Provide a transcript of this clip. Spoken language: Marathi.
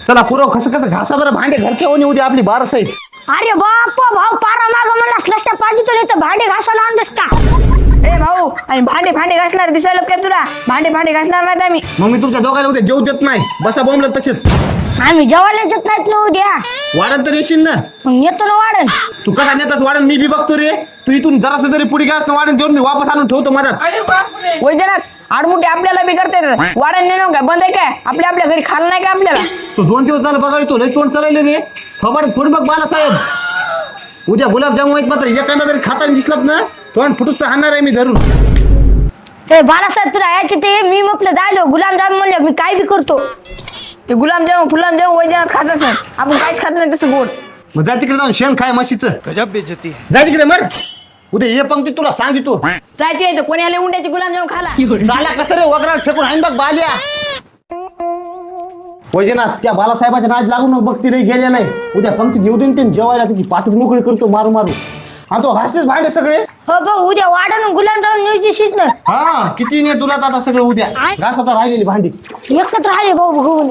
चला पुरव कसं कसं घासा बरं भांडे घरच्या ओणी उद्या आपली बारस आहे. अरे बाप भाऊ पारा माग मला लसल्या पाहिजे तुला इथं भांडे घासायला आणतस का? ए भाऊ आणि भांडे घासणार दिसायला काय तुला? भांडे घासणार नाहीत आम्ही. मग मी तुमच्या दोघांना उद्या जेव देत नाही. बसा बोंबलं तसेच. आम्ही जेवायला येत नाहीत ना उद्या. वाढन तर येशील ना. मग येतो ना वाढन. तू कसा नेतास वाढन मी बी बघतो रे. तू इथून जरासं तरी पुढे गॅस वाढन घेऊन मी वापस आणून ठेवतो मधात. वैजनाथ आडमुठे आपल्याला बी करता येतात. वाढण नेणं काय बंद आहे काय? आपल्या घरी खाल्लं नाही का आपल्याला? तू 2 दिवस झालं बघा लय तोंड चालले रे. थोबाड फोड बघ बालासाहेब. उद्या गुलाबजामुन आहेत मात्र एखादा जरी खाताना दिसलात ना तोंड फुटूस हाणणार आहे मी धरून. ए बाळासाहेब तुला यायचे ते मी म्हटलं जायलो गुलाबजाम म्हणलं मी काय बी करतो. ते गुलाबजाम फुलाबजाम वैजनाथ खात असं. आपण काहीच खात नाही तसं गोड. मग जा तिकडे जाऊन शेण खाय म्हशीचं. गजब बेइज्जती है. जा तिकडे मर. उद्या ये पंक्ती तुला सांगितो. जायचं आहे तर कोणी आले उंड्याचे गुलाबजाम खाला. चाला कसं रे वगैरे फेकून हाईन बघ बाल्या. वैजनाथ त्या बालासाहेबाच्या नाद लागून बघती रे गेल्या नाही. उद्या पंक्ती घेऊ देईन ते जेवायला त्याची पाठी मोकळी करतो मारू मारू. आणि तो घासतेच भांडे सगळे. हो भाऊ उद्या वाढन गुलाबजाम न्यूज दिशीत ना. हा किती ने तुला आता सगळं उद्या घास आता राहिलेली भांडी. एकत्र राहिले भाऊ बघू